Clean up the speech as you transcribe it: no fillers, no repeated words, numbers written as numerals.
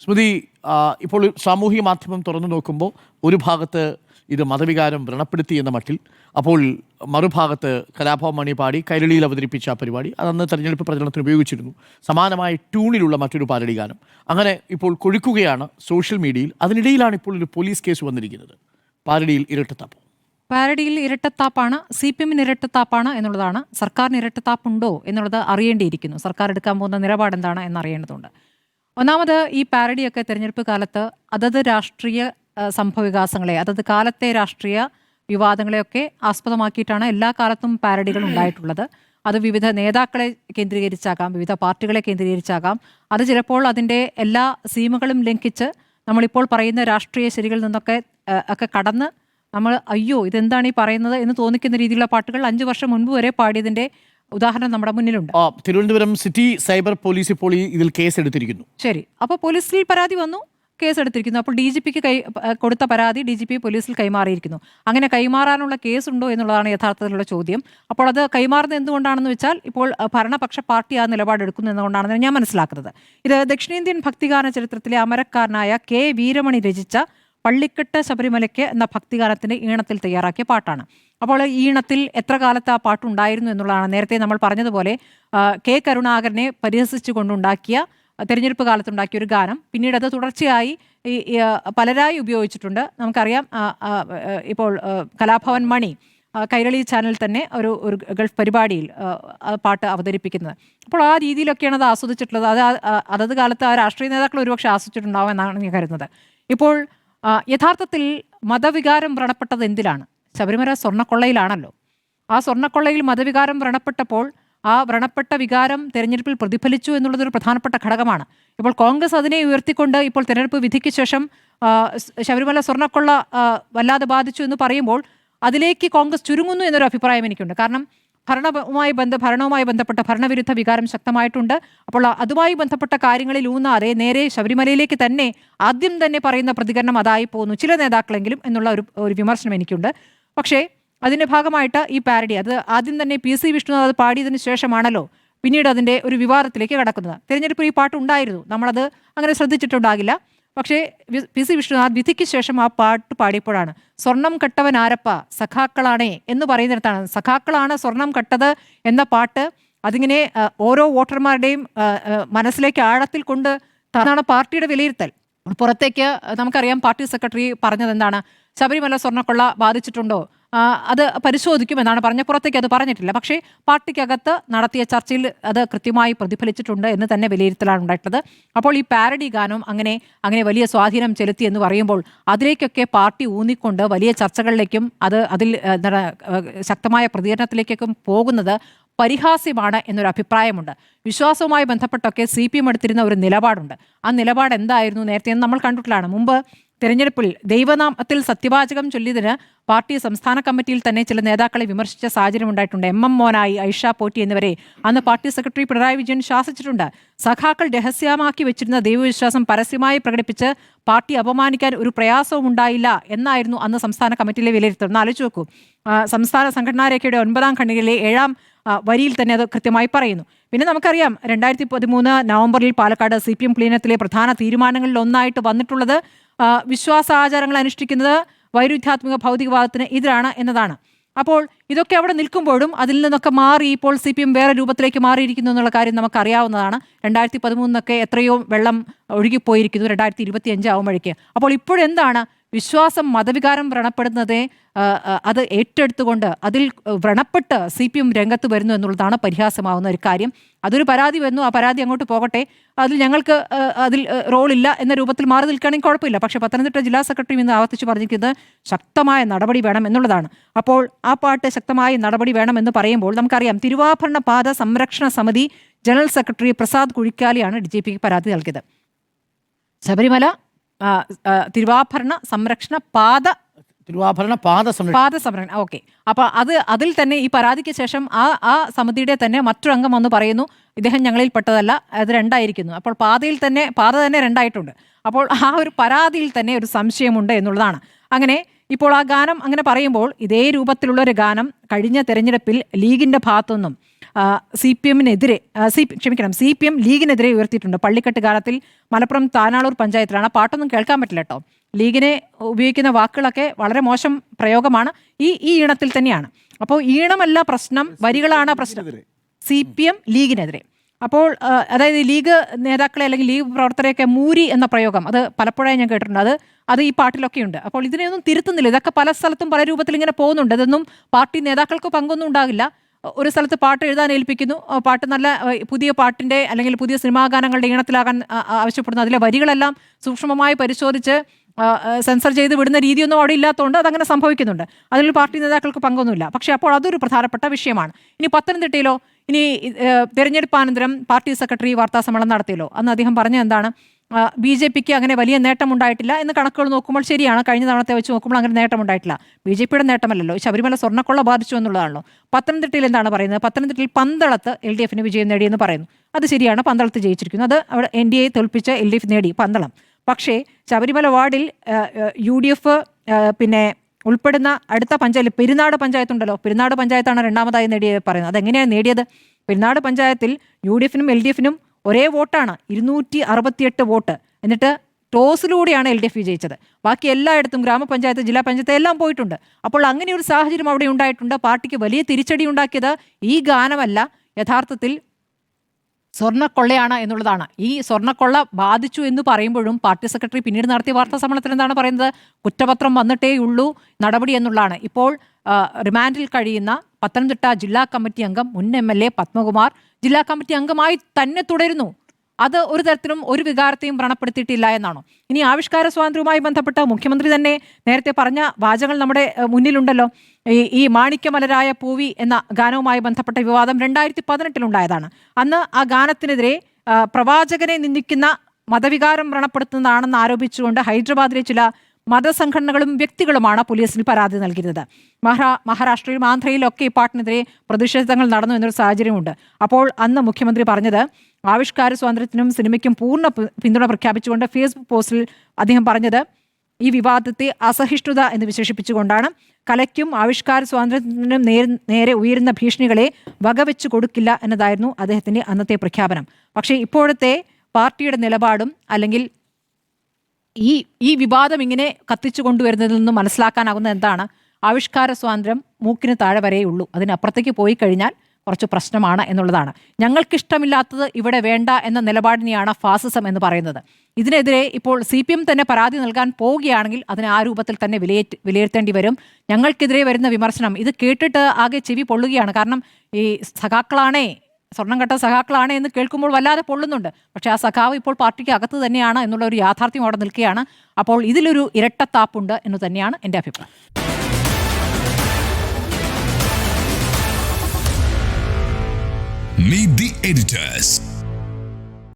സ്മൃതി, ഇപ്പോൾ സാമൂഹിക മാധ്യമം തുറന്നു നോക്കുമ്പോൾ ഒരു ഭാഗത്ത് ഇത് മതവികാരം വ്രണപ്പെടുത്തി എന്ന മട്ടിൽ, അപ്പോൾ മറുഭാഗത്ത് കലാഭവൻ മണി പാടി കൈരളിയിൽ അവതരിപ്പിച്ച ആ പരിപാടി അതന്ന് തെരഞ്ഞെടുപ്പ് പ്രചരണത്തിന് ഉപയോഗിച്ചിരുന്നു. സമാനമായ ട്യൂണിലുള്ള മറ്റൊരു പാരഡി ഗാനം അങ്ങനെ ഇപ്പോൾ കൊഴുക്കുകയാണ് സോഷ്യൽ മീഡിയയിൽ. അതിനിടയിലാണ് ഇപ്പോൾ ഒരു പോലീസ് കേസ് വന്നിരിക്കുന്നത്. പാരഡിയിൽ ഇരട്ടത്താപ്പ്. പാരഡിയിൽ ഇരട്ടത്താപ്പാണ്, CPM-ന് ഇരട്ടത്താപ്പാണ് എന്നുള്ളതാണ്. സർക്കാരിന് ഇരട്ടത്താപ്പുണ്ടോ എന്നുള്ളത് അറിയേണ്ടിയിരിക്കുന്നു. സർക്കാർ എടുക്കാൻ പോകുന്ന നിലപാട് എന്താണ് എന്നറിയേണ്ടതുണ്ട്. ഒന്നാമത്, ഈ പാരഡിയൊക്കെ തെരഞ്ഞെടുപ്പ് കാലത്ത് അതത് രാഷ്ട്രീയ സംഭവവികാസങ്ങളെ, അതത് കാലത്തെ രാഷ്ട്രീയ വിവാദങ്ങളെയൊക്കെ ആസ്പദമാക്കിയിട്ടാണ് എല്ലാ കാലത്തും പാരഡികൾ ഉണ്ടായിട്ടുള്ളത്. അത് വിവിധ നേതാക്കളെ കേന്ദ്രീകരിച്ചാകാം, വിവിധ പാർട്ടികളെ കേന്ദ്രീകരിച്ചാകാം. അത് ചിലപ്പോൾ അതിൻ്റെ എല്ലാ സീമകളും ലംഘിച്ച് നമ്മളിപ്പോൾ പറയുന്ന രാഷ്ട്രീയ ശരികളിൽ നിന്നൊക്കെ കടന്ന് നമ്മൾ അയ്യോ ഇതെന്താണ് ഈ പറയുന്നത് എന്ന് തോന്നിക്കുന്ന രീതിയിലുള്ള പാട്ടുകൾ 5 വർഷം മുൻപ് വരെ പാടിയതിൻ്റെ ഉദാഹരണം നമ്മുടെ മുന്നിലുണ്ട്. തിരുവനന്തപുരം സിറ്റി സൈബർ പോലീസ് ഇപ്പോൾ ഇതിൽ കേസ് എടുത്തിരിക്കുന്നു. ശരി, അപ്പോൾ പോലീസിൽ പരാതി വന്നു, കേസ് എടുത്തിരിക്കുന്നു. അപ്പോൾ DGPക്ക് കൊടുത്ത പരാതി DGP പോലീസിൽ കൈമാറിയിരിക്കുന്നു. അങ്ങനെ കൈമാറാനുള്ള കേസുണ്ടോ എന്നുള്ളതാണ് യഥാർത്ഥത്തിലുള്ള ചോദ്യം. അപ്പോൾ അത് കൈമാറുന്നത് എന്തുകൊണ്ടാണെന്ന് വെച്ചാൽ, ഇപ്പോൾ ഭരണപക്ഷ പാർട്ടി ആ നിലപാടെടുക്കുന്നു എന്നുകൊണ്ടാണെന്ന് ഞാൻ മനസ്സിലാക്കുന്നത്. ഇത് ദക്ഷിണേന്ത്യൻ ഭക്തിഗാന ചരിത്രത്തിലെ അമരക്കാരനായ K. വീരമണി രചിച്ച പള്ളിക്കെട്ട് ശബരിമലയ്ക്ക് എന്ന ഭക്തിഗാനത്തിൻ്റെ ഈണത്തിൽ തയ്യാറാക്കിയ പാട്ടാണ്. അപ്പോൾ ഈ ഈണത്തിൽ എത്ര കാലത്ത് ആ പാട്ടുണ്ടായിരുന്നു എന്നുള്ളതാണ്. നേരത്തെ നമ്മൾ പറഞ്ഞതുപോലെ K. കരുണാകരനെ പരിഹസിച്ചുകൊണ്ടുണ്ടാക്കിയ, തെരഞ്ഞെടുപ്പ് കാലത്തുണ്ടാക്കിയ ഒരു ഗാനം പിന്നീട് അത് തുടർച്ചയായി പലരായി ഉപയോഗിച്ചിട്ടുണ്ട്. നമുക്കറിയാം, ഇപ്പോൾ കലാഭവൻ മണി കൈരളി ചാനൽ തന്നെ ഒരു ഗൾഫ് പരിപാടിയിൽ പാട്ട് അവതരിപ്പിക്കുന്നത്. അപ്പോൾ ആ രീതിയിലൊക്കെയാണ് അത് ആസ്വദിച്ചിട്ടുള്ളത്. അതത് കാലത്ത് ആ രാഷ്ട്രീയ നേതാക്കൾ ഒരുപക്ഷെ ആസ്വദിച്ചിട്ടുണ്ടാവും എന്നാണ് ഞാൻ കരുതുന്നത്. ഇപ്പോൾ യഥാർത്ഥത്തിൽ മതവികാരം വ്രണപ്പെട്ടത് എന്തിലാണ്? ശബരിമല സ്വർണ്ണക്കൊള്ളയിലാണല്ലോ. ആ സ്വർണ്ണക്കൊള്ളയിൽ മതവികാരം വ്രണപ്പെട്ടപ്പോൾ ആ വ്രണപ്പെട്ട വികാരം തെരഞ്ഞെടുപ്പിൽ പ്രതിഫലിച്ചു എന്നുള്ളതൊരു പ്രധാനപ്പെട്ട ഘടകമാണ്. ഇപ്പോൾ കോൺഗ്രസ് അതിനെ ഉയർത്തിക്കൊണ്ട് ഇപ്പോൾ തെരഞ്ഞെടുപ്പ് വിധിക്ക് ശേഷം ശബരിമല സ്വർണ്ണക്കൊള്ള വല്ലാതെ ബാധിച്ചു എന്ന് പറയുമ്പോൾ അതിലേക്ക് കോൺഗ്രസ് ചുരുങ്ങുന്നു എന്നൊരു അഭിപ്രായം എനിക്കുണ്ട്. കാരണം ഭരണവുമായി ബന്ധപ്പെട്ട ഭരണവിരുദ്ധ വികാരം ശക്തമായിട്ടുണ്ട്. അപ്പോൾ അതുമായി ബന്ധപ്പെട്ട കാര്യങ്ങളിൽ ഊന്നാതെ നേരെ ശബരിമലയിലേക്ക് തന്നെ ആദ്യം തന്നെ പറയുന്ന പ്രതികരണം അതായി പോകുന്നു ചില നേതാക്കളെങ്കിലും എന്നുള്ള ഒരു വിമർശനം എനിക്കുണ്ട്. പക്ഷേ അതിൻ്റെ ഭാഗമായിട്ട് ഈ പാരഡി അത് ആദ്യം തന്നെ PC വിഷ്ണുനാഥ് അത് പാടിയതിന് ശേഷമാണല്ലോ പിന്നീട് അതിൻ്റെ ഒരു വിവാദത്തിലേക്ക് കടക്കുന്നത്. തിരഞ്ഞെടുപ്പിൽ ഈ പാട്ടുണ്ടായിരുന്നു, നമ്മളത് അങ്ങനെ ശ്രദ്ധിച്ചിട്ടുണ്ടാകില്ല. പക്ഷേ PC വിഷ്ണുനാഥ് വിധിക്ക് ശേഷം ആ പാട്ട് പാടിയപ്പോഴാണ് സ്വർണം കട്ടവൻ ആരപ്പ സഖാക്കളാണേ എന്ന് പറയുന്നിടത്താണ് സഖാക്കളാണ് സ്വർണം കട്ടത് എന്ന പാട്ട് അതിങ്ങനെ ഓരോ വോട്ടർമാരുടെയും മനസ്സിലേക്ക് ആഴത്തിൽ കൊണ്ട് അതാണ് പാർട്ടിയുടെ വിലയിരുത്തൽ. പുറത്തേക്ക് നമുക്കറിയാം, പാർട്ടി സെക്രട്ടറി പറഞ്ഞത് എന്താണ്? ശബരിമല സ്വർണ്ണക്കൊള്ള ബാധിച്ചിട്ടുണ്ടോ അത് പരിശോധിക്കുമെന്നാണ് പറഞ്ഞത്. പുറത്തേക്ക് അത് പറഞ്ഞിട്ടില്ല. പക്ഷേ പാർട്ടിക്കകത്ത് നടത്തിയ ചർച്ചയിൽ അത് കൃത്യമായി പ്രതിഫലിച്ചിട്ടുണ്ട് എന്ന് തന്നെ വിലയിരുത്തലാണ് ഉണ്ടായിട്ടുള്ളത്. അപ്പോൾ ഈ പാരഡി ഗാനം അങ്ങനെ വലിയ സ്വാധീനം ചെലുത്തി എന്ന് പറയുമ്പോൾ അതിലേക്കൊക്കെ പാർട്ടി ഊന്നിക്കൊണ്ട് വലിയ ചർച്ചകളിലേക്കും അതിൽ ശക്തമായ പ്രതികരണത്തിലേക്കൊക്കെ പോകുന്നത് പരിഹാസ്യമാണ് എന്നൊരു അഭിപ്രായമുണ്ട്. വിശ്വാസവുമായി ബന്ധപ്പെട്ടൊക്കെ CPM എടുത്തിരുന്ന ഒരു നിലപാടുണ്ട്. ആ നിലപാട് എന്തായിരുന്നു നേരത്തെ നമ്മൾ കണ്ടിട്ടുള്ളതാണ്. മുമ്പ് തെരഞ്ഞെടുപ്പിൽ ദൈവനാമത്തിൽ സത്യവാചകം ചൊല്ലിയതിന് പാർട്ടി സംസ്ഥാന കമ്മിറ്റിയിൽ തന്നെ ചില നേതാക്കളെ വിമർശിച്ച സാഹചര്യം ഉണ്ടായിട്ടുണ്ട്. MM മോനായി, ഐഷ പോറ്റി എന്നിവരെ അന്ന് പാർട്ടി സെക്രട്ടറി പിണറായി വിജയൻ ശാസിച്ചിട്ടുണ്ട്. സഖാക്കൾ രഹസ്യമാക്കി വെച്ചിരുന്ന ദൈവവിശ്വാസം പരസ്യമായി പ്രകടിപ്പിച്ച് പാർട്ടി അപമാനിക്കാൻ ഒരു പ്രയാസവും ഉണ്ടായില്ല എന്നായിരുന്നു അന്ന് സംസ്ഥാന കമ്മിറ്റിയിലെ വിലയിരുത്തൽ. ഒന്ന് ആലോചിച്ച് നോക്കൂ. സംസ്ഥാന സംഘടനാ രേഖയുടെ 9ാം ഖണ്ഡികയിലെ 7ാം വരിയിൽ തന്നെ അത് കൃത്യമായി പറയുന്നു. പിന്നെ നമുക്കറിയാം, 2013 നവംബറിൽ പാലക്കാട് CPM പ്ലീനത്തിലെ പ്രധാന തീരുമാനങ്ങളിൽ ഒന്നായിട്ട് വന്നിട്ടുള്ളത് വിശ്വാസാചാരങ്ങൾ അനുഷ്ഠിക്കുന്നത് വൈരുദ്ധ്യാത്മക ഭൗതികവാദത്തിന് എതിരാണ് എന്നതാണ്. അപ്പോൾ ഇതൊക്കെ അവിടെ നിൽക്കുമ്പോഴും അതിൽ നിന്നൊക്കെ മാറി ഇപ്പോൾ CPM വേറെ രൂപത്തിലേക്ക് മാറിയിരിക്കുന്നു എന്നുള്ള കാര്യം നമുക്കറിയാവുന്നതാണ്. 2013 എത്രയോ വെള്ളം ഒഴുകിപ്പോയിരിക്കുന്നു 2025 ആവുമ്പോഴേക്ക്. അപ്പോൾ ഇപ്പോഴെന്താണ് വിശ്വാസം മതവികാരം വ്രണപ്പെടുന്നത് അത് ഏറ്റെടുത്തുകൊണ്ട് അതിൽ വ്രണപ്പെട്ട് CPM രംഗത്ത് വരുന്നു എന്നുള്ളതാണ് പരിഹാസമാവുന്ന ഒരു കാര്യം. അതൊരു പരാതി വന്നു, ആ പരാതി അങ്ങോട്ട് പോകട്ടെ, അതിൽ ഞങ്ങൾക്ക് അതിൽ റോളില്ല എന്ന രൂപത്തിൽ മാറി നിൽക്കുകയാണെങ്കിൽ കുഴപ്പമില്ല. പക്ഷേ പത്തനംതിട്ട ജില്ലാ സെക്രട്ടറി ഇന്ന് ആവർത്തിച്ച് പറഞ്ഞിരിക്കുന്നത് ശക്തമായ നടപടി വേണം എന്നുള്ളതാണ്. അപ്പോൾ ആ പാട്ട് ശക്തമായ നടപടി വേണം എന്ന് പറയുമ്പോൾ നമുക്കറിയാം, തിരുവാഭരണ പാത സംരക്ഷണ സമിതി ജനറൽ സെക്രട്ടറി പ്രസാദ് കുഴിക്കാലിയാണ് DGPക്ക് പരാതി നൽകിയത്. ശബരിമല തിരുവാഭരണ സംരക്ഷണ പാത സംരക്ഷണം. ഓക്കെ, അപ്പോൾ അതിൽ തന്നെ ഈ പരാതിക്ക് ശേഷം ആ സമിതിയുടെ തന്നെ മറ്റൊരു അംഗം വന്ന് പറയുന്നു ഇദ്ദേഹം ഞങ്ങളിൽ പെട്ടതല്ല, അത് 2ആയിരിക്കുന്നു. അപ്പോൾ പാത തന്നെ 2ആയിട്ടുണ്ട്. അപ്പോൾ ആ ഒരു പരാതിയിൽ തന്നെ ഒരു സംശയമുണ്ട് എന്നുള്ളതാണ്. അങ്ങനെ ഇപ്പോൾ ആ ഗാനം അങ്ങനെ പറയുമ്പോൾ ഇതേ രൂപത്തിലുള്ള ഒരു ഗാനം കഴിഞ്ഞ തെരഞ്ഞെടുപ്പിൽ ലീഗിൻ്റെ ഭാഗത്തുനിന്നും CPM-നെതിരെ CPM ലീഗിനെതിരെ ഉയർത്തിയിട്ടുണ്ട്. പള്ളിക്കെട്ട് കാലത്തിൽ മലപ്പുറം താനാളൂർ പഞ്ചായത്തിലാണ്. പാട്ടൊന്നും കേൾക്കാൻ പറ്റില്ല കേട്ടോ. ലീഗിനെ ഉപയോഗിക്കുന്ന വാക്കുകളൊക്കെ വളരെ മോശം പ്രയോഗമാണ്. ഈ ഈണത്തിൽ തന്നെയാണ്. അപ്പോൾ ഈണമല്ല പ്രശ്നം, വരികളാണ് പ്രശ്നം. CPM ലീഗിനെതിരെ. അപ്പോൾ അതായത് ലീഗ് നേതാക്കളെ അല്ലെങ്കിൽ ലീഗ് പ്രവർത്തകരെയൊക്കെ മൂരി എന്ന പ്രയോഗം അത് പലപ്പോഴായി ഞാൻ കേട്ടിട്ടുണ്ട്. അത് ഈ പാട്ടിലൊക്കെ ഉണ്ട്. അപ്പോൾ ഇതിനെയൊന്നും തിരുത്തുന്നില്ല. ഇതൊക്കെ പല സ്ഥലത്തും പല രൂപത്തിൽ ഇങ്ങനെ പോകുന്നുണ്ട്. ഇതൊന്നും പാർട്ടി നേതാക്കൾക്ക് പങ്കൊന്നും ഉണ്ടാകില്ല. ഒരു സ്ഥലത്ത് പാട്ട് എഴുതാൻ ഏൽപ്പിക്കുന്നു, പാട്ട് നല്ല പുതിയ പാട്ടിൻ്റെ അല്ലെങ്കിൽ പുതിയ സിനിമാ ഗാനങ്ങളുടെ ഈണത്തിലാകാൻ ആവശ്യപ്പെടുന്നു. അതിലെ വരികളെല്ലാം സൂക്ഷ്മമായി പരിശോധിച്ച് സെൻസർ ചെയ്ത് വിടുന്ന രീതിയൊന്നും അവിടെ ഇല്ലാത്തതുകൊണ്ട് അതങ്ങനെ സംഭവിക്കുന്നുണ്ട്. അതിൽ പാർട്ടി നേതാക്കൾക്ക് പങ്കൊന്നുമില്ല. പക്ഷേ അപ്പോൾ അതൊരു പ്രധാനപ്പെട്ട വിഷയമാണ്. ഇനി പത്തനംതിട്ടയിലോ, ഇനി തെരഞ്ഞെടുപ്പാനന്തരം പാർട്ടി സെക്രട്ടറി വാർത്താസമ്മേളനം നടത്തിയല്ലോ. അന്ന് അദ്ദേഹം പറഞ്ഞ എന്താണ്, BJPക്ക് അങ്ങനെ വലിയ നേട്ടമുണ്ടായിട്ടില്ല എന്ന് കണക്കുകൾ നോക്കുമ്പോൾ ശരിയാണ്. കഴിഞ്ഞ തവണത്തെ വെച്ച് നോക്കുമ്പോൾ അങ്ങനെ നേട്ടമുണ്ടായിട്ടില്ല. BJPയുടെ നേട്ടമല്ലല്ലോ, ശബരിമല സ്വർണ്ണക്കൊള്ള ബാധിച്ചു എന്നുള്ളതാണല്ലോ. പത്തനംതിട്ടയിൽ എന്താണ് പറയുന്നത്? പത്തനംതിട്ടയിൽ പന്തളത്ത് LDFന് വിജയം നേടിയെന്ന് പറയുന്നു. അത് ശരിയാണ്, പന്തളത്ത് ജയിച്ചിരിക്കുന്നു. അത് അവിടെ NDA തോൽപ്പിച്ച് LDF നേടി പന്തളം. പക്ഷേ ശബരിമല വാർഡിൽ UDF പിന്നെ ഉൾപ്പെടുന്ന അടുത്ത പഞ്ചായത്ത് പെരുന്നാട് പഞ്ചായത്തുണ്ടല്ലോ, പെരുന്നാട് പഞ്ചായത്താണ് രണ്ടാമതായി നേടിയത് പറയുന്നത്. അതെങ്ങനെയാണ് നേടിയത്? പെരുന്നാട് പഞ്ചായത്തിൽ UDFനും LDFനും ഒരേ വോട്ടാണ്, 268 വോട്ട്. എന്നിട്ട് ടോസിലൂടെയാണ് LDF വിജയിച്ചത്. ബാക്കി എല്ലായിടത്തും ഗ്രാമപഞ്ചായത്ത്, ജില്ലാ പഞ്ചായത്ത് എല്ലാം പോയിട്ടുണ്ട്. അപ്പോൾ അങ്ങനെ ഒരു സാഹചര്യം അവിടെ ഉണ്ടായിട്ടുണ്ട്. പാർട്ടിക്ക് വലിയ തിരിച്ചടി ഉണ്ടാക്കിയത് ഈ ഗാനമല്ല, യഥാർത്ഥത്തിൽ സ്വർണ്ണക്കൊള്ളയാണ് എന്നുള്ളതാണ്. ഈ സ്വർണ്ണക്കൊള്ള ബാധിച്ചു എന്ന് പറയുമ്പോഴും പാർട്ടി സെക്രട്ടറി പിന്നീട് നടത്തിയ വാർത്താ സമ്മേളനത്തിൽ എന്താണ് പറയുന്നത്? കുറ്റപത്രം വന്നിട്ടേയുള്ളൂ, നടപടി എന്നുള്ളതാണ്. ഇപ്പോൾ റിമാൻഡിൽ കഴിയുന്ന പത്തനംതിട്ട ജില്ലാ കമ്മിറ്റി അംഗം മുൻ MLA പത്മകുമാർ ജില്ലാ കമ്മിറ്റി അംഗമായി തന്നെ തുടരുന്നു. അത് ഒരു തരത്തിലും ഒരു വികാരത്തെയും വ്രണപ്പെടുത്തിയിട്ടില്ല എന്നാണോ? ഇനി ആവിഷ്കാര സ്വാതന്ത്ര്യവുമായി ബന്ധപ്പെട്ട മുഖ്യമന്ത്രി തന്നെ നേരത്തെ പറഞ്ഞ വാചകങ്ങൾ നമ്മുടെ മുന്നിലുണ്ടല്ലോ. ഈ മാണിക്യമലരായ പൂവി എന്ന ഗാനവുമായി ബന്ധപ്പെട്ട വിവാദം 2018 ഉണ്ടായതാണ്. അന്ന് ആ ഗാനത്തിനെതിരെ പ്രവാചകനെ നിന്ദിക്കുന്ന മതവികാരം വ്രണപ്പെടുത്തുന്നതാണെന്ന് ആരോപിച്ചുകൊണ്ട് ഹൈദരാബാദിലെ ചില മതസംഘടനകളും വ്യക്തികളുമാണ് പോലീസിൽ പരാതി നൽകിയിരുന്നത്. മഹാരാഷ്ട്രയിലും ആന്ധ്രയിലും ഒക്കെ ഈ പാട്ടിനെതിരെ പ്രതിഷേധങ്ങൾ നടന്നു എന്നൊരു സാഹചര്യമുണ്ട്. അപ്പോൾ അന്ന് മുഖ്യമന്ത്രി പറഞ്ഞത്, ആവിഷ്കാര സ്വാതന്ത്ര്യത്തിനും സിനിമയ്ക്കും പൂർണ്ണ പിന്തുണ പ്രഖ്യാപിച്ചുകൊണ്ട് ഫേസ്ബുക്ക് പോസ്റ്റിൽ അദ്ദേഹം പറഞ്ഞത് ഈ വിവാദത്തെ അസഹിഷ്ണുത എന്ന് വിശേഷിപ്പിച്ചുകൊണ്ടാണ്. കലയ്ക്കും ആവിഷ്കാര സ്വാതന്ത്ര്യത്തിനും നേരെ ഉയരുന്ന ഭീഷണികളെ വകവെച്ചു കൊടുക്കില്ല എന്നതായിരുന്നു അദ്ദേഹത്തിൻ്റെ അന്നത്തെ പ്രഖ്യാപനം. പക്ഷേ ഇപ്പോഴത്തെ പാർട്ടിയുടെ നിലപാടും അല്ലെങ്കിൽ ഈ വിവാദം ഇങ്ങനെ കത്തിച്ചു കൊണ്ടുവരുന്നതിൽ നിന്ന് മനസ്സിലാക്കാനാകുന്ന എന്താണ്? ആവിഷ്കാര സ്വാതന്ത്ര്യം മൂക്കിന് താഴെ വരെയുള്ളൂ, അതിനപ്പുറത്തേക്ക് പോയി കഴിഞ്ഞാൽ കുറച്ച് പ്രശ്നമാണ് എന്നുള്ളതാണ്. ഞങ്ങൾക്കിഷ്ടമില്ലാത്തത് ഇവിടെ വേണ്ട എന്ന നിലപാടിനെയാണ് ഫാസിസം എന്ന് പറയുന്നത്. ഇതിനെതിരെ ഇപ്പോൾ CPM തന്നെ പരാതി നൽകാൻ പോവുകയാണെങ്കിൽ അതിനെ ആ രൂപത്തിൽ തന്നെ വിലയിരുത്തേണ്ടി വരും. ഞങ്ങൾക്കെതിരെ വരുന്ന വിമർശനം ഇത് കേട്ടിട്ട് ആകെ ചെവി പൊള്ളുകയാണ്. കാരണം ഈ സഖാക്കളാണേ, സ്വർണം കെട്ട സഖാക്കളാണ് എന്ന് കേൾക്കുമ്പോൾ വല്ലാതെ പൊള്ളുന്നുണ്ട്. പക്ഷേ ആ സഖാവ് ഇപ്പോൾ പാർട്ടിക്ക് അകത്ത് തന്നെയാണ് എന്നുള്ള ഒരു യാഥാർത്ഥ്യം അവിടെ നിൽക്കുകയാണ്. അപ്പോൾ ഇതിലൊരു ഇരട്ടത്താപ്പുണ്ട് എന്ന് തന്നെയാണ് എൻ്റെ അഭിപ്രായം. Meet the editors.